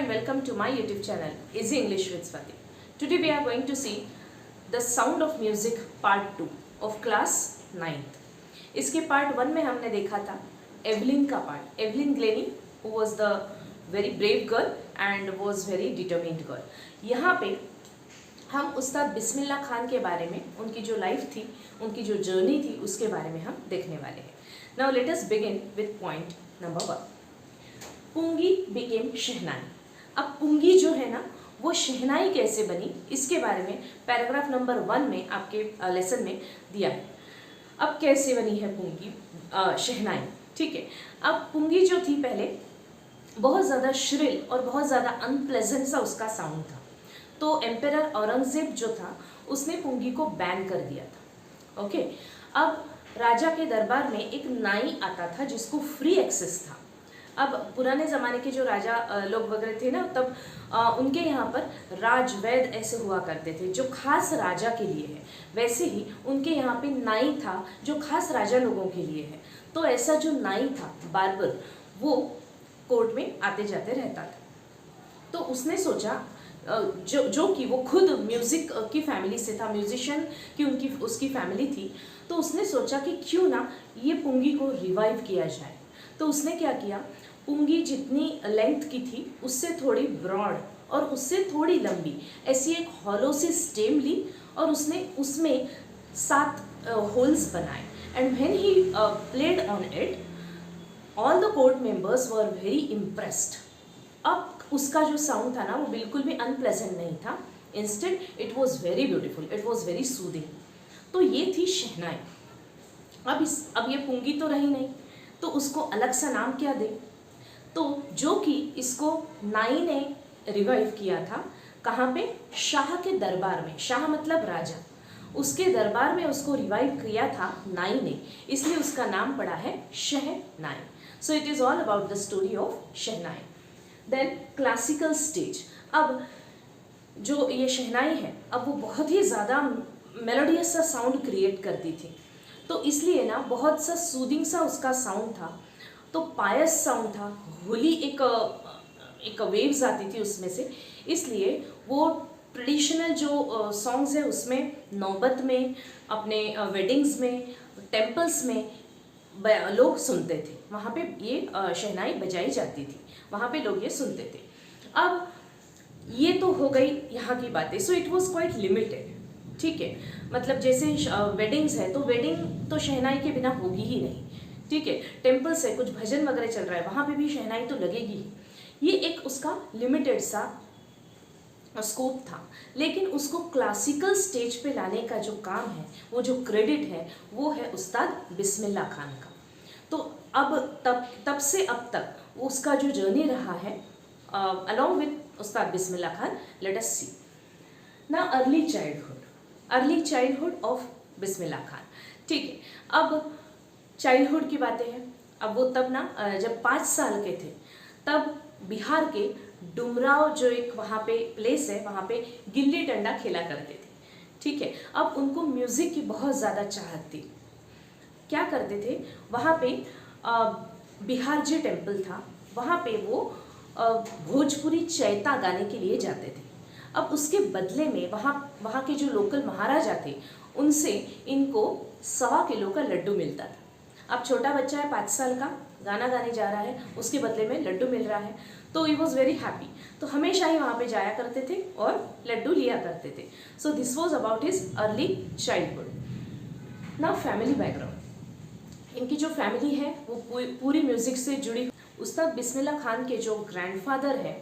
and welcome to my YouTube channel Easy English with Swati. Today we are going to see the Sound of Music Part 2 of class 9th. इसके part 1 में हमने देखा था Evelyn का part. Evelyn Glenny who was the very brave girl and was very determined girl. यहाँ पे हम उस्ताद बिस्मिल्लाह खान के बारे में, उनकी जो लाइफ थी, उनकी जो जर्नी थी, उसके बारे में हम देखने वाले हैं. Now let us begin with point number 1. पुंगी became शहनाई. अब पुंगी जो है ना वो शहनाई कैसे बनी, इसके बारे में पैराग्राफ नंबर 1 में आपके लेसन में दिया है. अब कैसे बनी है पुंगी शहनाई, ठीक है. अब पुंगी जो थी पहले बहुत ज़्यादा श्रिल और बहुत ज़्यादा अनप्लेजेंट सा उसका साउंड था. तो एम्पेरर औरंगजेब जो था उसने पुंगी को बैन कर दिया था. ओके. अब राजा के दरबार में एक नाई आता था जिसको फ्री एक्सेस था. अब पुराने ज़माने के जो राजा लोग वगैरह थे ना, तब उनके यहाँ पर राजवैद ऐसे हुआ करते थे जो खास राजा के लिए है. वैसे ही उनके यहाँ पे नाई था जो खास राजा लोगों के लिए है. तो ऐसा जो नाई था बार्बर, वो कोर्ट में आते जाते रहता था. तो उसने सोचा जो कि वो खुद म्यूज़िक की फैमिली से था, म्यूजिशियन की उसकी फैमिली थी. तो उसने सोचा कि क्यों ना ये पुंगी को रिवाइव किया जाए. तो उसने क्या किया, पुंगी जितनी लेंथ की थी उससे थोड़ी ब्रॉड और उससे थोड़ी लंबी ऐसी एक हॉलो सी स्टेम ली और उसने उसमें 7 होल्स बनाए. And when he played on it, all the court members were very impressed. अब उसका जो साउंड था ना वो बिल्कुल भी अनप्लेजेंट नहीं था. Instead it was very beautiful, it was very soothing. तो ये थी शहनाई. अब ये पुंगी तो रही नहीं, तो उसको अलग सा नाम क्या दे. तो जो कि इसको नाई ने रिवाइव किया था. कहाँ पे? शाह के दरबार में. शाह मतलब राजा. उसके दरबार में उसको रिवाइव किया था नाई ने, इसलिए उसका नाम पड़ा है shehnai. So it is all about the story of shehnai. Then classical stage. अब जो ये शहनाई है, अब वो बहुत ही ज़्यादा मेलोडियस सा साउंड क्रिएट करती थी. तो इसलिए ना बहुत सा सूदिंग सा उसका साउंड था. तो पायस साउंड था. होली एक वेव्स आती थी उसमें से. इसलिए वो ट्रेडिशनल जो सॉन्ग्स है उसमें नौबत में, अपने वेडिंग्स में, टेम्पल्स में लोग सुनते थे. वहाँ पे ये शहनाई बजाई जाती थी, वहाँ पे लोग ये सुनते थे. अब ये तो हो गई यहाँ की बातें. So it was quite limited, ठीक है. मतलब जैसे वेडिंग्स है तो वेडिंग तो शहनाई के बिना होगी ही नहीं, ठीक है. टेम्पल्स है, कुछ भजन वगैरह चल रहा है, वहाँ पे भी शहनाई तो लगेगी ही. ये एक उसका लिमिटेड सा स्कोप था. लेकिन उसको क्लासिकल स्टेज पे लाने का जो काम है, वो जो क्रेडिट है, वो है उस्ताद बिस्मिल्लाह खान का. तो अब तब से अब तक उसका जो जर्नी रहा है along with Ustad Bismillah Khan. Let us सी ना early childhood of Bismillah Khan, ठीक है. अब चाइल्डहुड की बातें हैं. अब वो तब ना जब 5 साल के थे, तब बिहार के डुमराव जो एक वहाँ पे प्लेस है, वहाँ पे गिल्ली डंडा खेला करते थे, ठीक है. अब उनको म्यूज़िक की बहुत ज़्यादा चाहत थी. क्या करते थे, वहाँ पे बिहार जी टेम्पल था, वहाँ पे वो भोजपुरी चैता गाने के लिए जाते थे. अब उसके बदले में वहाँ के जो लोकल महाराजा थे, उनसे इनको 1.25 किलो का लड्डू मिलता था. अब छोटा बच्चा है 5 साल का, गाना गाने जा रहा है, उसके बदले में लड्डू मिल रहा है, तो ही वॉज वेरी हैप्पी. तो हमेशा ही वहाँ पे जाया करते थे और लड्डू लिया करते थे. So this was about his early childhood. Now family background. इनकी जो फैमिली है वो पूरी म्यूज़िक से जुड़ी. उस्ताद बिस्मिल्लाह खान के जो ग्रैंडफादर है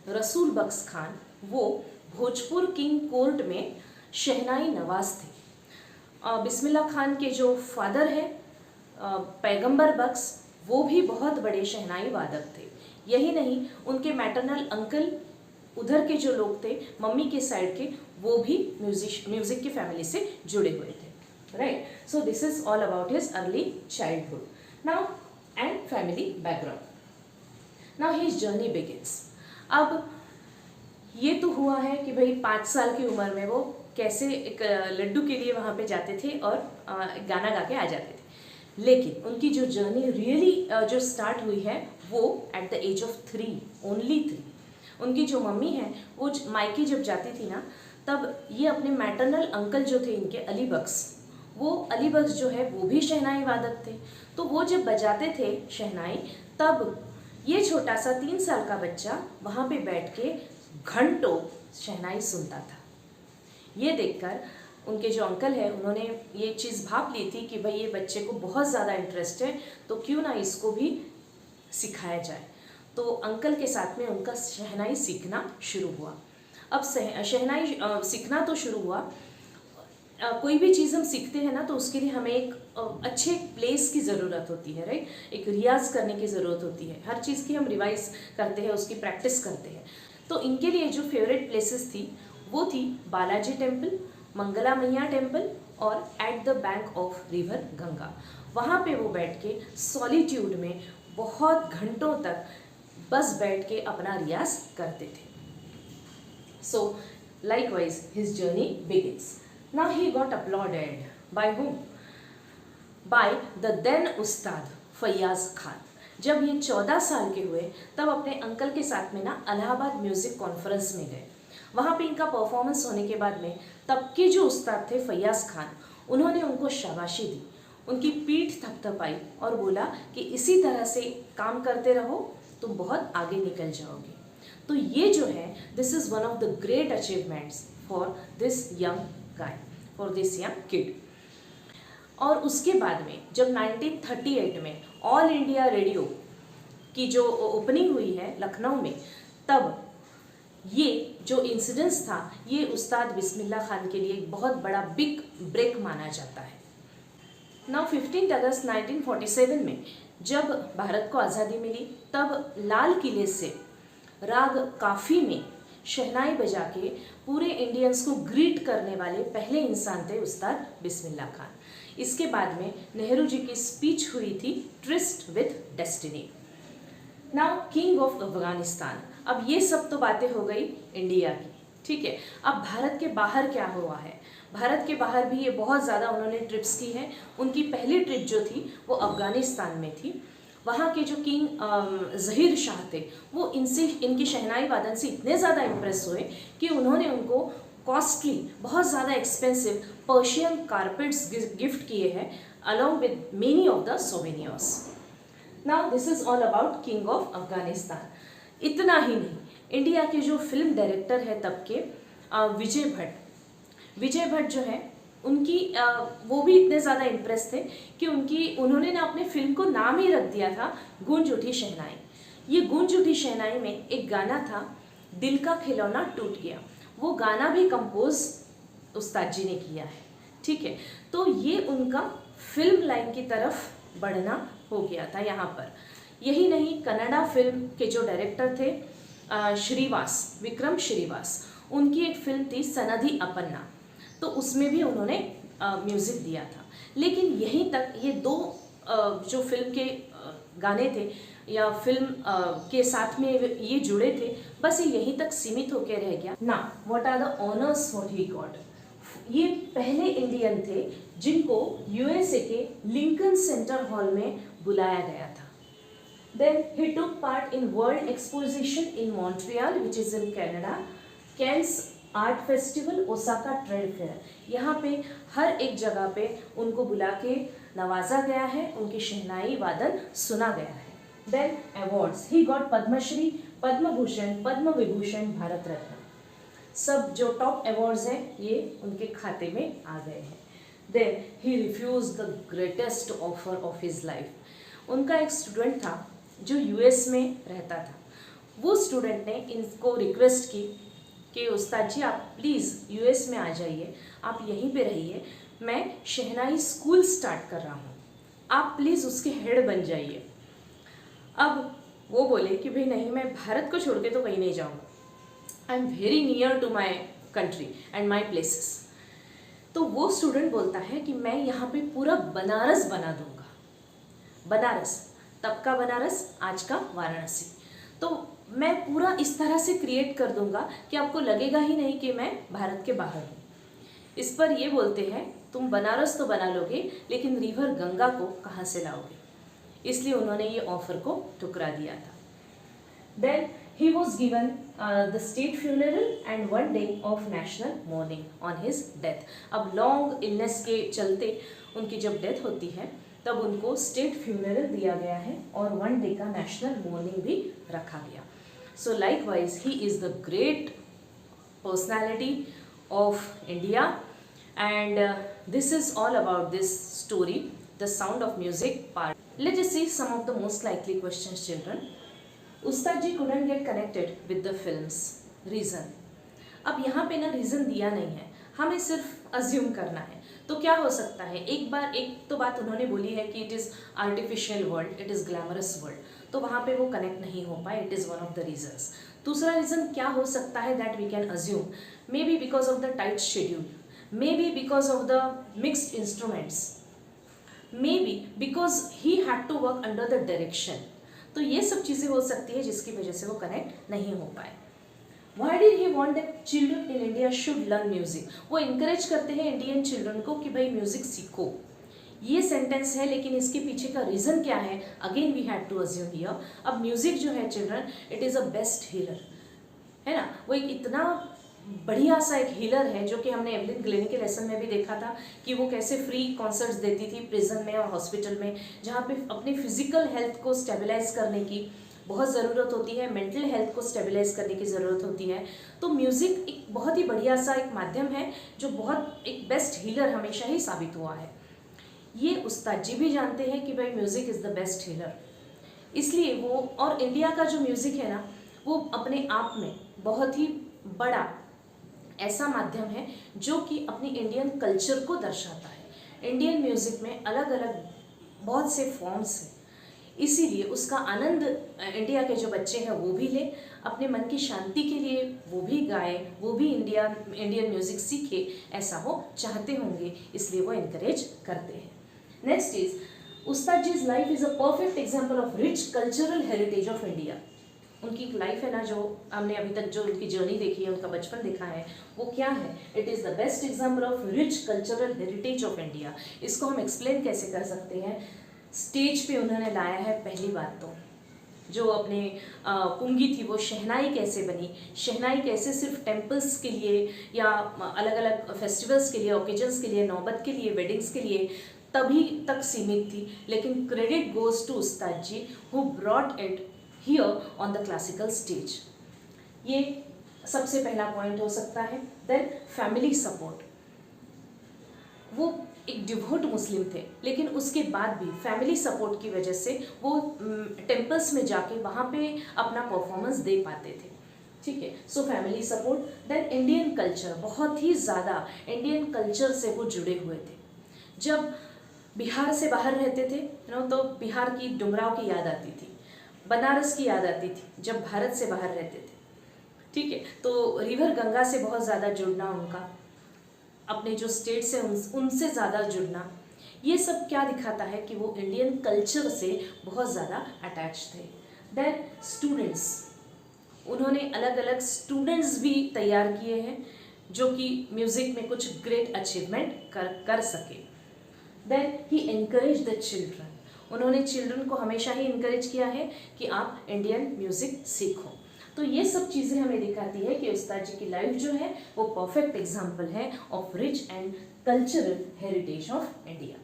रसूल बख्श खान, वो भोजपुर किंग कोर्ट में शहनाई नवाज थे. बिस्मिल्लाह खान के जो फादर है पैगंबर बख्श, वो भी बहुत बड़े शहनाई वादक थे. यही नहीं, उनके मैटरनल अंकल उधर के जो लोग थे मम्मी के साइड के, वो भी म्यूजिक की फैमिली से जुड़े हुए थे. Right. So this is all about his early childhood. Now and family background. Now his journey begins. अब ये तो हुआ है कि भाई 5 साल की उम्र में वो कैसे एक लड्डू के लिए वहाँ पे जाते थे और गाना गा के आ जाते थे. लेकिन उनकी जो जर्नी रियली जो स्टार्ट हुई है वो at the age of 3, only 3. उनकी जो मम्मी है वो मायके जब जाती थी ना, तब ये अपने मैटरनल अंकल जो थे इनके अली बख्श, वो अली बख्श जो है वो भी शहनाई वादक थे। तो वो जब बजाते थे शहनाई, तब ये छोटा सा 3 साल का बच्चा वहाँ पे बैठ के घंटों शहनाई सुनता था। ये देखकर उनके जो अंकल है उन्होंने ये चीज़ भाप ली थी कि भाई ये बच्चे को बहुत ज़्यादा इंटरेस्ट है, तो क्यों ना इसको भी सिखाया जाए। तो अंकल के साथ में उनका शहनाई सीखना शुरू हुआ। अब शहनाई सीखना तो शुरू हुआ। कोई भी चीज़ हम सीखते हैं ना, तो उसके लिए हमें एक अच्छे प्लेस की ज़रूरत होती है, राइट। एक रियाज करने की ज़रूरत होती है। हर चीज़ की हम रिवाइज करते हैं, उसकी प्रैक्टिस करते हैं। तो इनके लिए जो फेवरेट प्लेसेस थी वो थी बालाजी टेम्पल, मंगला मैया टेम्पल और at the bank of river Ganga. वहाँ पे वो बैठ के सॉलिट्यूड में बहुत घंटों तक बस बैठ के अपना रियाज करते थे। So, likewise, his journey begins. Now he got applauded by whom? By the then उस्ताद फैयाज खान। जब ये 14 साल के हुए तब अपने अंकल के साथ में ना इलाहाबाद म्यूज़िक कॉन्फ्रेंस में गए। वहाँ पे इनका परफॉर्मेंस होने के बाद में तब के जो उस्ताद थे फैयाज खान, उन्होंने उनको शाबाशी दी, उनकी पीठ थपथपाई और बोला कि इसी तरह से काम करते रहो, तुम बहुत आगे निकल जाओगे। तो ये जो है, this is one of the great achievements for this young guy, for this young kid. और उसके बाद में जब 1938 में ऑल इंडिया रेडियो की जो ओपनिंग हुई है लखनऊ में, तब ये जो इंसिडेंस था ये उस्ताद बिस्मिल्लाह खान के लिए एक बहुत बड़ा बिग ब्रेक माना जाता है। नाउ 15 अगस्त 1947 में जब भारत को आज़ादी मिली, तब लाल किले से राग काफ़ी में शहनाई बजा के पूरे इंडियंस को ग्रीट करने वाले पहले इंसान थे उस्ताद बिस्मिल्लाह खान। इसके बाद में नेहरू जी की स्पीच हुई थी tryst with destiny. Now king of Afghanistan. अब ये सब तो बातें हो गई इंडिया की, ठीक है। अब भारत के बाहर क्या हुआ है? भारत के बाहर भी ये बहुत ज़्यादा उन्होंने ट्रिप्स की हैं। उनकी पहली ट्रिप जो थी वो अफगानिस्तान में थी। वहाँ के जो किंग ज़हीर शाह थे वो इनकी शहनाई वादन से इतने ज़्यादा इम्प्रेस हुए कि उन्होंने उनको कॉस्टली, बहुत ज़्यादा एक्सपेंसिव पर्शियन कारपेट्स गिफ्ट किए हैं along with many of the souvenirs. Now this is all about king of Afghanistan. इतना ही नहीं, इंडिया के जो फिल्म डायरेक्टर है तब के विजय भट्ट जो है उनकी वो भी इतने ज़्यादा इम्प्रेस थे कि उन्होंने ना अपने फिल्म को नाम ही रख दिया था गूंज उठी शहनाई। ये गूंज उठी शहनाई में एक गाना था दिल का खिलौना टूट गया, वो गाना भी कंपोज उस्ताद जी ने किया है, ठीक है। तो ये उनका फिल्म लाइन की तरफ बढ़ना हो गया था यहाँ पर। यही नहीं, कन्नड़ा फिल्म के जो डायरेक्टर थे विक्रम श्रीवास, उनकी एक फिल्म थी सनदी अपन्ना, तो उसमें भी उन्होंने म्यूज़िक दिया था। लेकिन यहीं तक ये दो जो फिल्म के गाने थे या फिल्म के साथ में ये जुड़े थे, बस ये यहीं तक सीमित होकर रह गया ना। What are the honours what he got? ये पहले इंडियन थे जिनको यूएसए के लिंकन सेंटर हॉल में बुलाया गया था। Then he took part in World Exposition in Montreal, which is in Canada, Cannes Art Festival, Osaka Trade Fair। यहाँ पे हर एक जगह पे उनको बुला के नवाजा गया है, उनकी शहनाई वादन सुना गया है। Then awards, he got Padmashri, Padma Bhushan, Padma Vibhushan, Bharat Ratna, सब जो टॉप अवार्ड्स हैं ये उनके खाते में आ गए हैं। Then he refused the greatest offer of his life। उनका एक स्टूडेंट था जो यूएस में रहता था, वो स्टूडेंट ने इनको रिक्वेस्ट की कि उस्ताद जी आप प्लीज़ यूएस में आ जाइए, आप यहीं पे रहिए, मैं शहनाई स्कूल स्टार्ट कर रहा हूँ, आप प्लीज़ उसके हेड बन जाइए। अब वो बोले कि भाई नहीं, मैं भारत को छोड़ के तो कहीं नहीं जाऊँगा, I am very near to my country and my places. तो वो स्टूडेंट बोलता है कि मैं यहाँ पे पूरा बनारस बना दूँगा। बनारस, तब का बनारस, आज का वाराणसी, तो मैं पूरा इस तरह से क्रिएट कर दूंगा कि आपको लगेगा ही नहीं कि मैं भारत के बाहर हूँ। इस पर ये बोलते हैं तुम बनारस तो बना लोगे लेकिन रिवर गंगा को कहाँ से लाओगे, इसलिए उन्होंने ये ऑफर को ठुकरा दिया था। Then he was given the state funeral and 1 day of national mourning on his death. अब लॉन्ग इलनेस के चलते उनकी जब डेथ होती है तब उनको स्टेट फ्यूनरल दिया गया है और 1 डे का नेशनल मोर्निंग भी रखा गया. सो likewise he is the great personality of India and this is all about this story, the sound of music part. Let us see some of the most likely questions, children. Ustad ji couldn't get connected with the films. Reason. अब यहाँ पे ना reason दिया नहीं है, हमें सिर्फ assume करना है. तो क्या हो सकता है, एक तो बात उन्होंने बोली है कि it is artificial world, it is glamorous world, तो वहाँ पे वो कनेक्ट नहीं हो पाए. It is one of the reasons. दूसरा रीज़न क्या हो सकता है that we can assume, maybe because of the tight schedule, maybe because of the mixed instruments, maybe because he had to work under the direction. तो ये सब चीज़ें हो सकती है जिसकी वजह से वो कनेक्ट नहीं हो पाए. Why did he want that children in India should learn music? वो इनकरेज करते हैं इंडियन चिल्ड्रन को कि भाई म्यूजिक सीखो. ये सेंटेंस है, लेकिन इसके पीछे का रीज़न क्या है, again we had to assume here. अब म्यूजिक जो है children, it is a best healer, है ना. वो एक इतना बढ़िया सा एक हीलर है जो कि हमने एवलिन ग्लेनी के लेसन में भी देखा था कि वो कैसे फ्री कॉन्सर्ट्स देती थी प्रिजन में और हॉस्पिटल में, जहाँ पे अपनी फिजिकल हेल्थ को स्टेबलाइज करने की बहुत ज़रूरत होती है, मेंटल हेल्थ को स्टेबलाइज करने की ज़रूरत होती है. तो म्यूज़िक एक बहुत ही बढ़िया सा एक माध्यम है जो बहुत एक बेस्ट हीलर हमेशा ही साबित हुआ है. ये उस्ताद जी भी जानते हैं कि भाई music is the best healer. इसलिए वो, और इंडिया का जो म्यूज़िक है ना, वो अपने आप में बहुत ही बड़ा ऐसा माध्यम है जो कि अपनी इंडियन कल्चर को दर्शाता है. इंडियन म्यूज़िक में अलग अलग बहुत से फॉर्म्स हैं, इसीलिए उसका आनंद इंडिया के जो बच्चे हैं वो भी लें, अपने मन की शांति के लिए वो भी गाएं, वो भी इंडियन म्यूज़िक सीखे, ऐसा वो चाहते होंगे, इसलिए वो इनकरेज करते हैं. नेक्स्ट इज उस्ताद जी's life is a perfect example of rich cultural heritage of India. उनकी लाइफ है ना, जो हमने अभी तक जो उनकी जर्नी देखी है, उनका बचपन देखा है, वो क्या है, it is the best example of rich cultural heritage of India. इसको हम एक्सप्लेन कैसे कर सकते हैं, स्टेज पे उन्होंने लाया है पहली बात तो, जो अपने पुंगी थी वो शहनाई कैसे बनी, शहनाई कैसे सिर्फ टेम्पल्स के लिए या अलग अलग फेस्टिवल्स के लिए, ओकेजन्स के लिए, नौबत के लिए, वेडिंग्स के लिए तभी तक सीमित थी, लेकिन credit goes to Ustad ji who brought it here on the classical stage. ये सबसे पहला पॉइंट हो सकता है. Then family support. वो एक डिवोट मुस्लिम थे, लेकिन उसके बाद भी फैमिली सपोर्ट की वजह से वो टेम्पल्स में जाके वहाँ पे अपना परफॉर्मेंस दे पाते थे. ठीक है, so family support. Then Indian culture, बहुत ही ज़्यादा इंडियन कल्चर से वो जुड़े हुए थे. जब बिहार से बाहर रहते थे तो बिहार की डुमराव की याद आती थी, बनारस की याद आती थी जब भारत से बाहर रहते थे. ठीक है, तो रिवर गंगा से बहुत ज़्यादा जुड़ना उनका, अपने जो स्टेट से उनसे ज़्यादा जुड़ना, ये सब क्या दिखाता है कि वो इंडियन कल्चर से बहुत ज़्यादा अटैच थे. देन स्टूडेंट्स, उन्होंने अलग अलग स्टूडेंट्स भी तैयार किए हैं जो कि म्यूज़िक में कुछ ग्रेट अचीवमेंट कर सके. Then he encourage the children, उन्होंने चिल्ड्रन को हमेशा ही इनकरेज किया है कि आप इंडियन म्यूज़िक सीखो. तो ये सब चीज़ें हमें दिखाती है कि उस्ताद जी की लाइफ जो है वो परफेक्ट एग्जाम्पल है of rich and cultural heritage of India.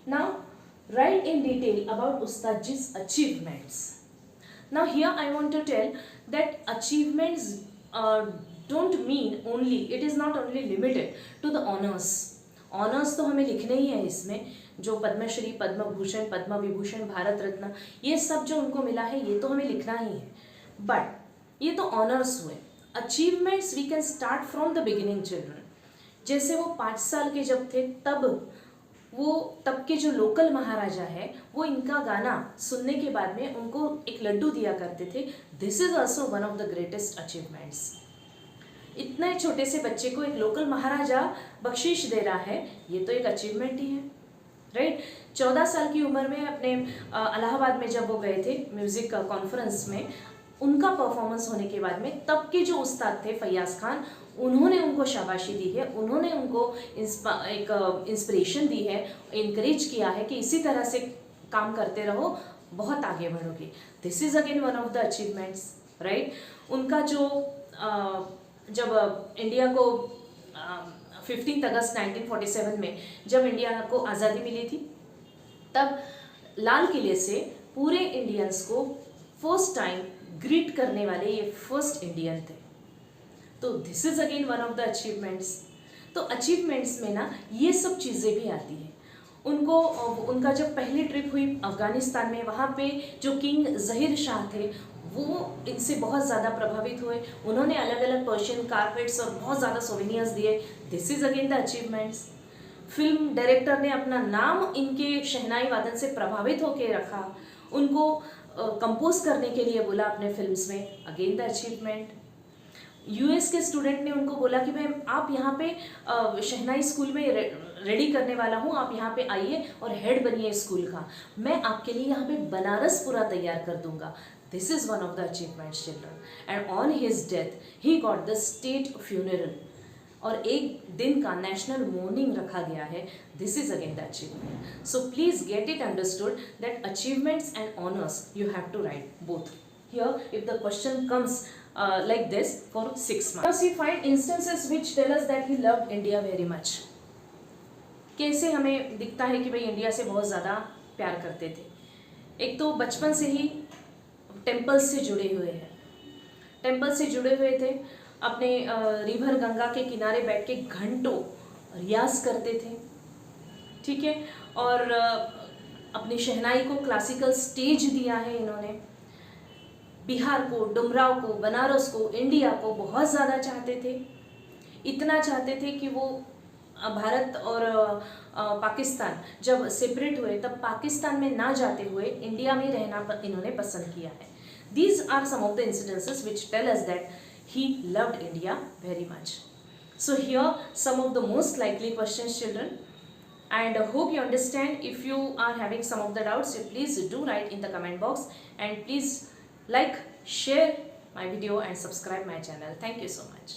Now write in detail about उस्ताद जी's achievements. Now here I want to tell that achievements don't mean only, it is not only limited to the honours. Honours तो हमें लिखने ही है इसमें, जो पद्मश्री, पद्म भूषण, पद्म विभूषण, भारत रत्न, ये सब जो उनको मिला है ये तो हमें लिखना ही है. बट ये तो ऑनर्स हुए. Achievements we can start from the beginning children. जैसे वो 5 साल के जब थे तब के जो लोकल महाराजा है वो इनका गाना सुनने के बाद में उनको एक लड्डू दिया करते थे. This is also one of the greatest achievements. इतने छोटे से बच्चे को एक लोकल महाराजा बख्शीश दे रहा है, ये तो एक अचीवमेंट ही है, राइट. 14 साल की उम्र में अपने इलाहाबाद में जब वो गए थे म्यूज़िक कॉन्फ्रेंस में, उनका परफॉर्मेंस होने के बाद में तब के जो उस्ताद थे फैयाज़ खान, उन्होंने उनको शाबाशी दी है, उन्होंने उनको एक इंस्पिरेशन दी है, इनकरेज किया है कि इसी तरह से काम करते रहो, बहुत आगे बढ़ोगे। This is again one of the achievements, right. उनका जो जब इंडिया को 15 अगस्त 1947 में जब इंडिया को आज़ादी मिली थी, तब लाल किले से पूरे इंडियंस को फर्स्ट टाइम ग्रीट करने वाले ये फर्स्ट इंडियन थे। तो this is again one of the achievements. तो अचीवमेंट्स में ना ये सब चीज़ें भी आती हैं। उनका जब पहली ट्रिप हुई अफ़गानिस्तान में, वहाँ पे जो किंग ज़हीर शाह थे वो इनसे बहुत ज़्यादा प्रभावित हुए। उन्होंने अलग अलग पर्शियन कारपेट्स और बहुत ज़्यादा सोवेनियर्स दिए। This is again the achievements. Film director ने अपना नाम इनके शहनाई वादन से प्रभावित होकर रखा, उनको कंपोज करने के लिए बोला अपने फिल्म्स में, अगेन द अचीवमेंट। यूएस के स्टूडेंट ने उनको बोला कि भाई आप यहाँ पे शहनाई स्कूल में रेडी करने वाला हूँ, आप यहाँ पे आइए और हेड बनिए स्कूल का, मैं आपके लिए यहाँ पे बनारस पूरा तैयार कर दूंगा। This is one of the achievements children. And on his death he got the state funeral, और एक दिन का नेशनल मॉर्निंग रखा गया है। This is again the achievement. So please get it understood that achievements and honours you have to write both. Here if the question comes like this for 6 months. Now we find instances which tell us that he loved India very much. कैसे हमें दिखता है कि भाई India से बहुत ज़्यादा प्यार करते थे। एक तो बचपन से ही टेम्पल्स से जुड़े हुए हैं, टेम्पल से जुड़े हुए थे, अपने रिवर गंगा के किनारे बैठ के घंटों रियाज करते थे, ठीक है। और अपनी शहनाई को क्लासिकल स्टेज दिया है इन्होंने। बिहार को, डुमराव को, बनारस को, इंडिया को बहुत ज़्यादा चाहते थे। इतना चाहते थे कि वो भारत और पाकिस्तान जब सेपरेट हुए तब पाकिस्तान में ना जाते हुए इंडिया में रहना इन्होंने पसंद किया है। These are some of the incidences which tell us that he loved India very much. So here some of the most likely questions, children, and hope you understand. If you are having some of the doubts, please do write in the comment box, and please like, share my video and subscribe my channel. Thank you so much.